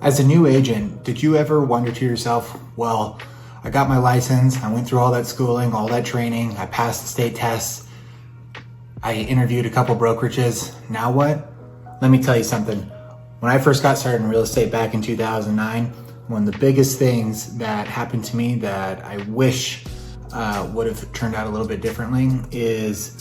As a new agent, did you ever wonder to yourself, well, I got my license, I went through all that schooling, all that training, I passed the state tests, I interviewed a couple brokerages, now what? Let me tell you something. When I first got started in real estate back in 2009, one of the biggest things that happened to me that I wish would have turned out a little bit differently is,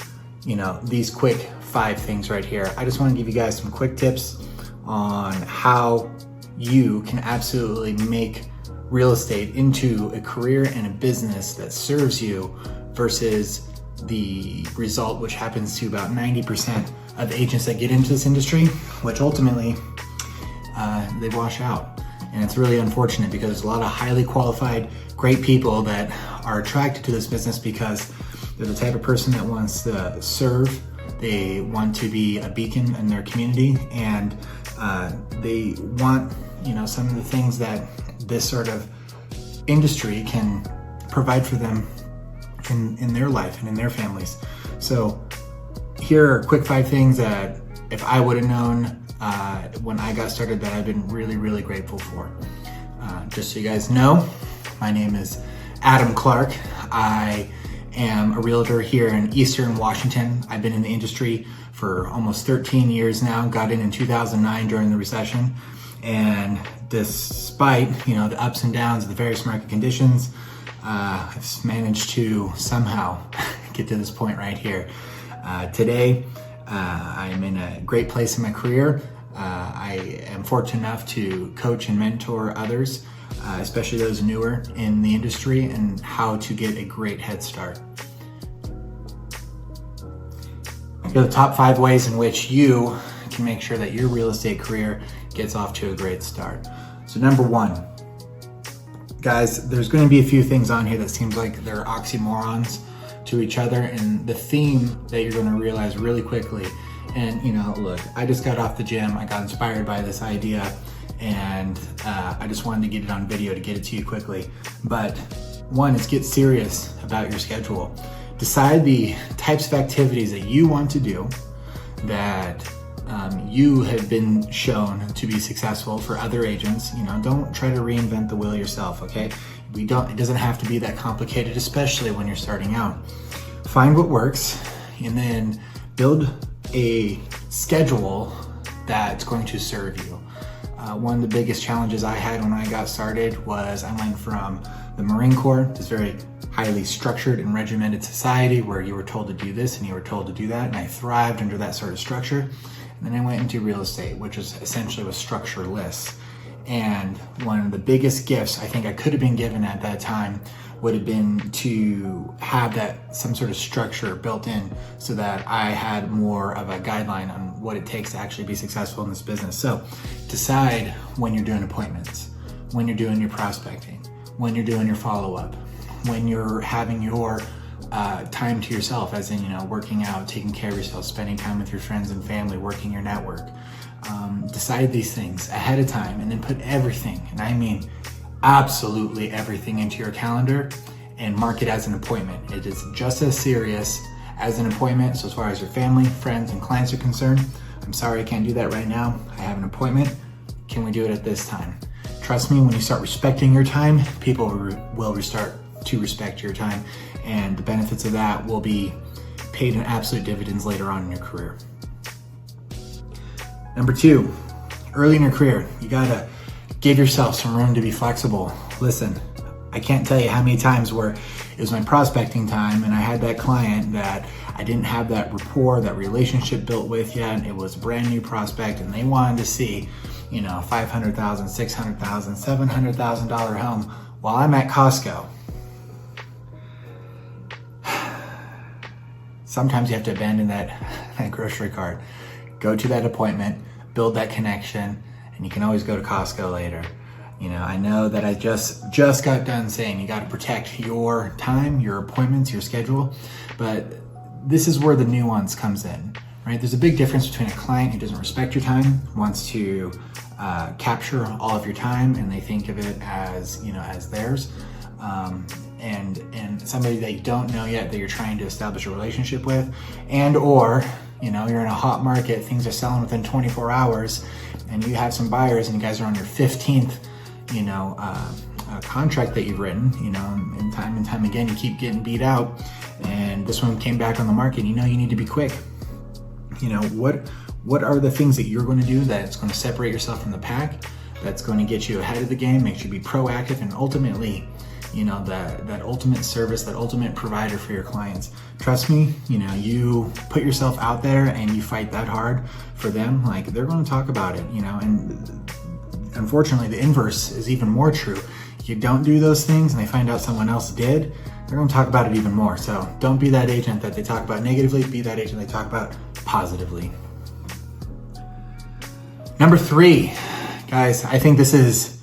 these quick 5 things right here. I just want to give you guys some quick tips on how you can absolutely make real estate into a career and a business that serves you versus the result which happens to about 90% of agents that get into this industry, which ultimately they wash out. And it's really unfortunate because there's a lot of highly qualified, great people that are attracted to this business because they're the type of person that wants to serve. They want to be a beacon in their community, and they want, some of the things that this sort of industry can provide for them in their life and in their families. So here are quick 5 things that if I would have known when I got started that I've been really, really grateful for. Just so you guys know, my name is Adam Clark. I am a realtor here in Eastern Washington. I've been in the industry for almost 13 years now, got in 2009 during the recession. And despite, the ups and downs of the various market conditions, I've managed to somehow get to this point right here. Today, I'm in a great place in my career. I am fortunate enough to coach and mentor others, especially those newer in the industry, and how to get a great head start. Here are the top 5 ways in which you can make sure that your real estate career gets off to a great start. So number 1, guys, there's going to be a few things on here that seems like they're oxymorons to each other, and the theme that you're going to realize really quickly. And look, I just got off the gym, I got inspired by this idea, and I just wanted to get it on video to get it to you quickly. But 1 is get serious about your schedule. Decide the types of activities that you want to do that you have been shown to be successful for other agents. Don't try to reinvent the wheel yourself, okay? It doesn't have to be that complicated, especially when you're starting out. Find what works and then build a schedule that's going to serve you. One of the biggest challenges I had when I got started was I went from the Marine Corps, this very highly structured and regimented society where you were told to do this and you were told to do that, and I thrived under that sort of structure. And then I went into real estate, which was essentially was structureless. And one of the biggest gifts I think I could have been given at that time would have been to have that some sort of structure built in so that I had more of a guideline on what it takes to actually be successful in this business. So decide when you're doing appointments, when you're doing your prospecting, when you're doing your follow-up, when you're having your time to yourself, as in, working out, taking care of yourself, spending time with your friends and family, working your network. Decide these things ahead of time and then put everything, and I mean absolutely everything, into your calendar and mark it as an appointment. It is just as serious as an appointment. So as far as your family, friends, and clients are concerned, I'm sorry I can't do that right now. I have an appointment. Can we do it at this time? Trust me, when you start respecting your time, people will start to respect your time, and the benefits of that will be paid in absolute dividends later on in your career. Number 2, early in your career, you gotta give yourself some room to be flexible. Listen, I can't tell you how many times where it was my prospecting time and I had that client that I didn't have that rapport, that relationship built with yet. It was a brand new prospect and they wanted to see, $500,000, $600,000, $700,000 home while I'm at Costco. Sometimes you have to abandon that grocery cart. Go to that appointment, build that connection, and you can always go to Costco later. I know that I just got done saying you got to protect your time, your appointments, your schedule, but this is where the nuance comes in, right? There's a big difference between a client who doesn't respect your time, wants to capture all of your time, and they think of it as, as theirs, and somebody that you don't know yet that you're trying to establish a relationship with, and or you're in a hot market, things are selling within 24 hours, and you have some buyers and you guys are on your 15th, contract that you've written, and time again, you keep getting beat out, and this one came back on the market, you need to be quick. What are the things that you're going to do that's going to separate yourself from the pack, that's going to get you ahead of the game, make you be proactive, and ultimately, that ultimate service, that ultimate provider for your clients. Trust me, you put yourself out there and you fight that hard for them, like they're going to talk about it, and unfortunately the inverse is even more true. You don't do those things and they find out someone else did, they're going to talk about it even more. So don't be that agent that they talk about negatively, be that agent they talk about positively. Number 3, guys, I think this is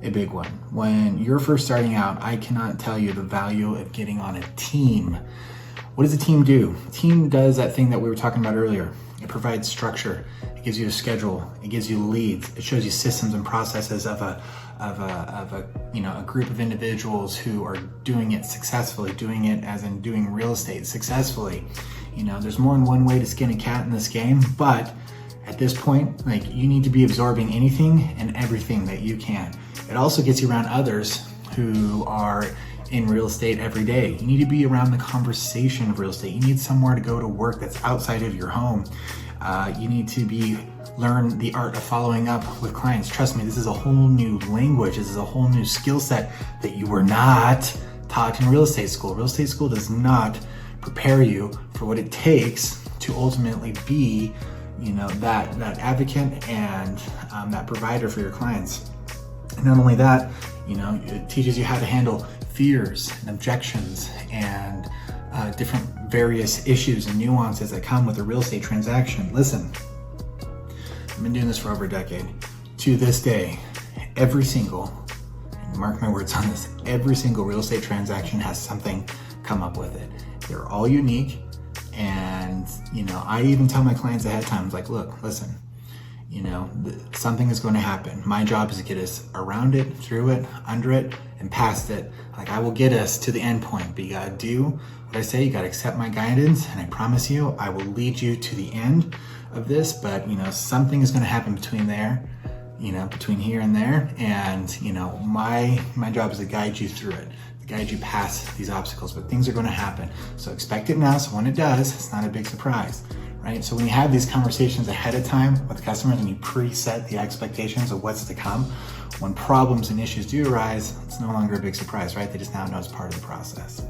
a big one. When you're first starting out, I cannot tell you the value of getting on a team. What does a team do? A team does that thing that we were talking about earlier. It provides structure. It gives you a schedule. It gives you leads. It shows you systems and processes of a group of individuals who are doing it successfully, doing it as in doing real estate successfully. There's more than one way to skin a cat in this game, but at this point, you need to be absorbing anything and everything that you can. It also gets you around others who are in real estate every day. You need to be around the conversation of real estate. You need somewhere to go to work that's outside of your home. You need to learn the art of following up with clients. Trust me, this is a whole new language. This is a whole new skill set that you were not taught in real estate school. Real estate school does not prepare you for what it takes to ultimately be, that advocate and that provider for your clients. And not only that, it teaches you how to handle fears and objections and different various issues and nuances that come with a real estate transaction. Listen, I've been doing this for over a decade. To this day, every single, and mark my words on this, every single real estate transaction has something come up with it. They're all unique. And, I even tell my clients ahead of time, like, look, listen, something is going to happen. My job is to get us around it, through it, under it, and past it. I will get us to the end point, but you got to do what I say. You got to accept my guidance, and I promise you, I will lead you to the end of this. But, something is going to happen between there, between here and there. And, my job is to guide you through it, to guide you past these obstacles, but things are going to happen. So expect it now. So when it does, it's not a big surprise. Right? So when you have these conversations ahead of time with customers and you preset the expectations of what's to come, when problems and issues do arise, it's no longer a big surprise, right? They just now know it's part of the process.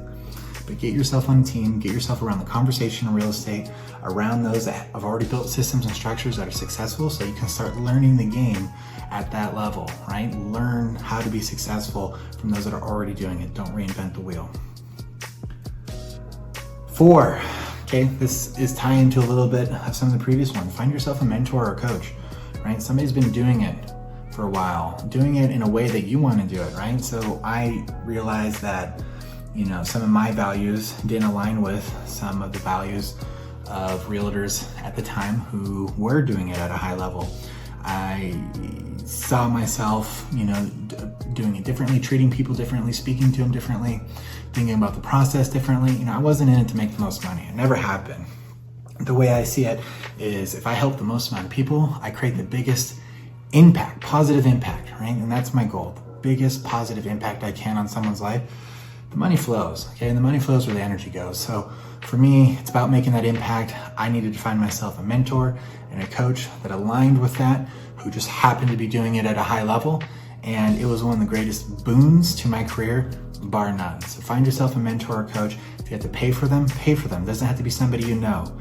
But get yourself on a team, get yourself around the conversation in real estate, around those that have already built systems and structures that are successful, so you can start learning the game at that level, right? Learn how to be successful from those that are already doing it. Don't reinvent the wheel. 4. Okay, this is tying into a little bit of some of the previous ones. Find yourself a mentor or a coach, right? Somebody's been doing it for a while, doing it in a way that you want to do it, right? So I realized that, some of my values didn't align with some of the values of realtors at the time who were doing it at a high level. I saw myself, doing it differently, treating people differently, speaking to them differently, thinking about the process differently. I wasn't in it to make the most money. I never have been. The way I see it is if I help the most amount of people, I create the biggest impact, positive impact, right? And that's my goal, the biggest positive impact I can on someone's life. The money flows, okay? And the money flows where the energy goes. So for me, it's about making that impact. I needed to find myself a mentor and a coach that aligned with that, who just happened to be doing it at a high level. And it was one of the greatest boons to my career, bar none. So find yourself a mentor or coach. If you have to pay for them, pay for them. It doesn't have to be somebody you know,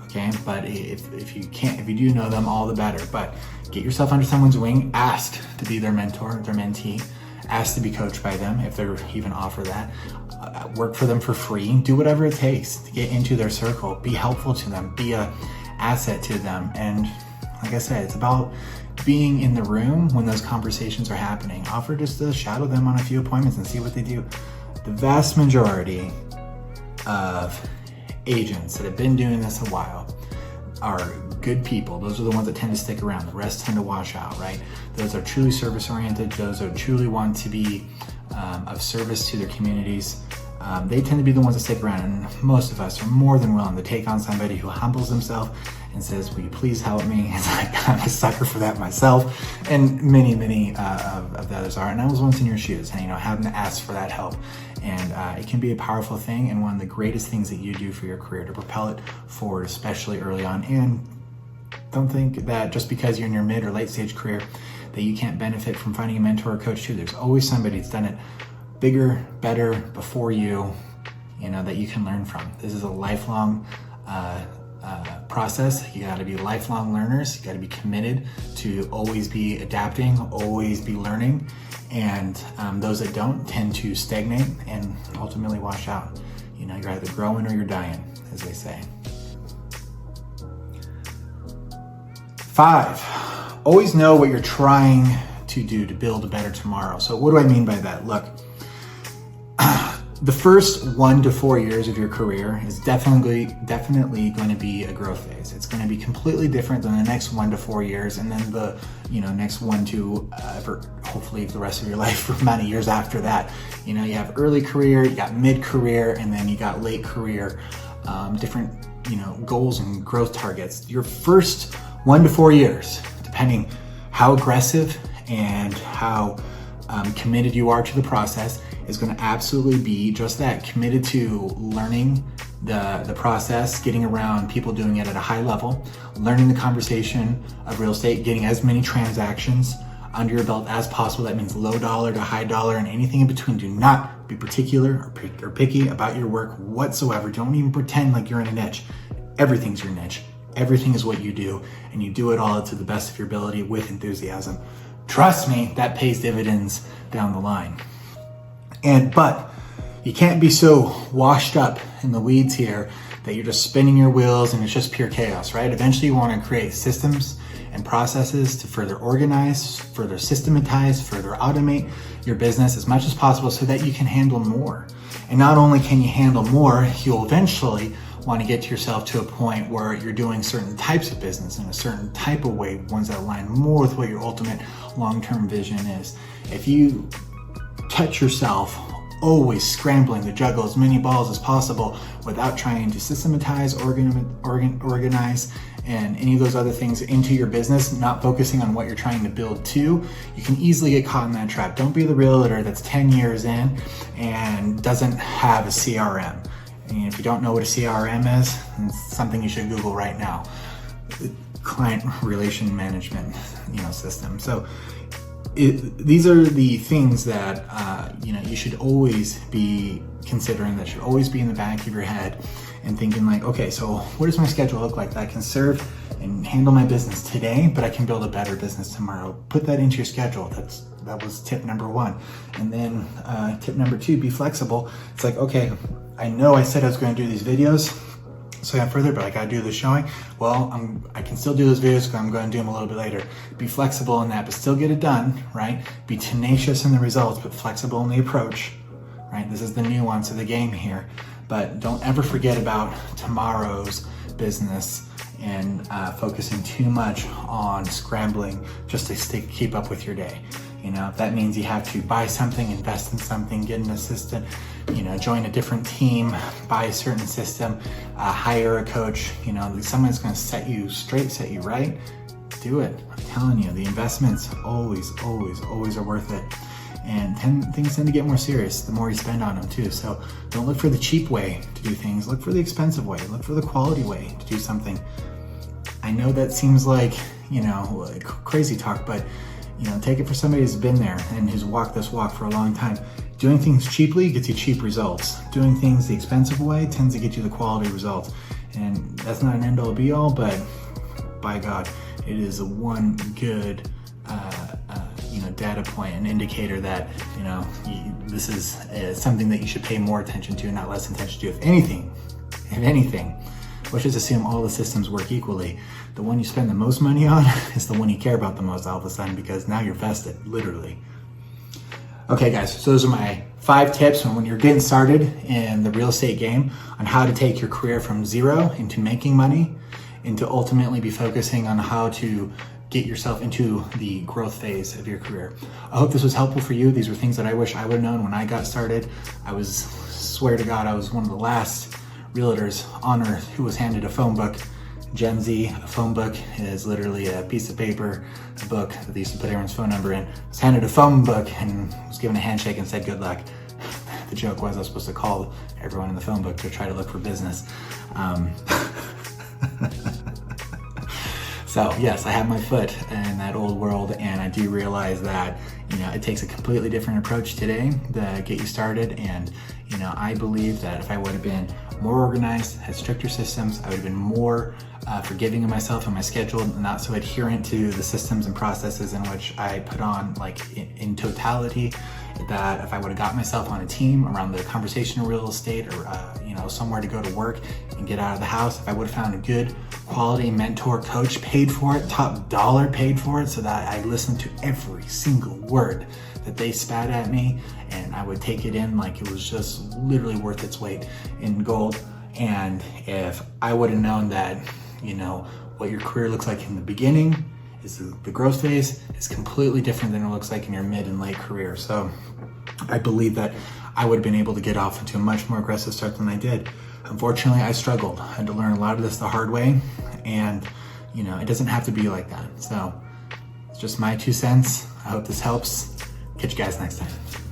okay? But if you do know them, all the better. But get yourself under someone's wing, ask to be their mentor, their mentee, ask to be coached by them if they're even offer that. Work for them for free, do whatever it takes to get into their circle, be helpful to them, be a asset to them. And like I said, it's about being in the room when those conversations are happening. Offer just to shadow them on a few appointments and see what they do. The vast majority of agents that have been doing this a while are good people. Those are the ones that tend to stick around. The rest tend to wash out, right? Those are truly service oriented. Those that truly want to be of service to their communities. They tend to be the ones that stick around, and most of us are more than willing to take on somebody who humbles themselves and says, will you please help me? It's like, I'm a sucker for that myself, and many of the others are. And I was once in your shoes, and having to ask for that help. And it can be a powerful thing, and one of the greatest things that you do for your career to propel it forward, especially early on. And don't think that just because you're in your mid or late stage career that you can't benefit from finding a mentor or coach too. There's always somebody that's done it bigger, better before you, that you can learn from. This is a lifelong process. You got to be lifelong learners. You got to be committed to always be adapting, always be learning. And those that don't tend to stagnate and ultimately wash out. You're either growing or you're dying, as they say. 5, always know what you're trying to do to build a better tomorrow. So what do I mean by that? Look, the first 1 to 4 years of your career is definitely going to be a growth phase. It's going to be completely different than the next 1 to 4 years, and then the next 1 to hopefully the rest of your life for many years after that. You have early career, you got mid career, and then you got late career. Different goals and growth targets. Your first 1 to 4 years, depending how aggressive and how committed you are to the process, is going to absolutely be just that, committed to learning the process, getting around people doing it at a high level, learning the conversation of real estate, getting as many transactions under your belt as possible. That means low dollar to high dollar and anything in between. Do not be particular or picky about your work whatsoever. Don't even pretend like you're in a niche. Everything's your niche. Everything is what you do, and you do it all to the best of your ability with enthusiasm. Trust me, that pays dividends down the line. But you can't be so washed up in the weeds here that you're just spinning your wheels and it's just pure chaos, right? Eventually you want to create systems and processes to further organize, further systematize, further automate your business as much as possible so that you can handle more. And not only can you handle more, you'll eventually want to get yourself to a point where you're doing certain types of business in a certain type of way, ones that align more with what your ultimate long-term vision is. If you catch yourself always scrambling to juggle as many balls as possible without trying to systematize, organize, and any of those other things into your business, not focusing on what you're trying to build to, you can easily get caught in that trap. Don't be the realtor that's 10 years in and doesn't have a CRM. And if you don't know what a CRM is, it's something you should Google right now. Client relation management, system. So these are the things that you should always be considering, that should always be in the back of your head, and thinking like, okay, so what does my schedule look like that I can serve and handle my business today, but I can build a better business tomorrow? Put that into your schedule. That was tip number 1. And then tip number 2, be flexible. It's like, okay, I know I said I was going to do these videos, so I got further, but I got to do the showing. Well, I can still do those videos because I'm going to do them a little bit later. Be flexible in that, but still get it done, right? Be tenacious in the results, but flexible in the approach, right? This is the nuance of the game here. But don't ever forget about tomorrow's business and focusing too much on scrambling just to keep up with your day. If that means you have to buy something, invest in something, get an assistant, join a different team, buy a certain system, hire a coach, someone's going to set you straight, set you right, do it. I'm telling you, the investments always are worth it. And things tend to get more serious the more you spend on them too. So don't look for the cheap way to do things. Look for the expensive way. Look for the quality way to do something. I know that seems like, like crazy talk, but take it for somebody who's been there and who's walked this walk for a long time. Doing things cheaply gets you cheap results. Doing things the expensive way tends to get you the quality results. And that's not an end all be all, but by God, it is a one good data point, an indicator that this is something that you should pay more attention to, not less attention to. If anything, let's just assume all the systems work equally. The one you spend the most money on is the one you care about the most all of a sudden, because now you're vested, literally. Okay guys, so those are my 5 tips on when you're getting started in the real estate game on how to take your career from zero into making money, into ultimately be focusing on how to get yourself into the growth phase of your career. I hope this was helpful for you. These were things that I wish I would have known when I got started. Swear to God, I was one of the last realtors on earth who was handed a phone book Gen Z, a phone book is literally a piece of paper, a book that they used to put everyone's phone number in. I was handed a phone book and was given a handshake and said, good luck. The joke was I was supposed to call everyone in the phone book to try to look for business. So yes, I have my foot in that old world, and I do realize that, it takes a completely different approach today to get you started. And, I believe that if I would have been more organized, had stricter systems, I would have been more forgiving of myself and my schedule, and not so adherent to the systems and processes in which I put on, like in totality, that if I would have got myself on a team around the conversational real estate, or somewhere to go to work and get out of the house, if I would have found a good quality mentor coach, paid for it, top dollar paid for it, so that I listened to every single word that they spat at me, and I would take it in like it was just literally worth its weight in gold. And if I would have known that, what your career looks like in the beginning is the growth phase is completely different than it looks like in your mid and late career. So I believe that I would have been able to get off into a much more aggressive start than I did. Unfortunately, I struggled. I had to learn a lot of this the hard way, and it doesn't have to be like that. So it's just my 2 cents. I hope this helps. Catch you guys next time.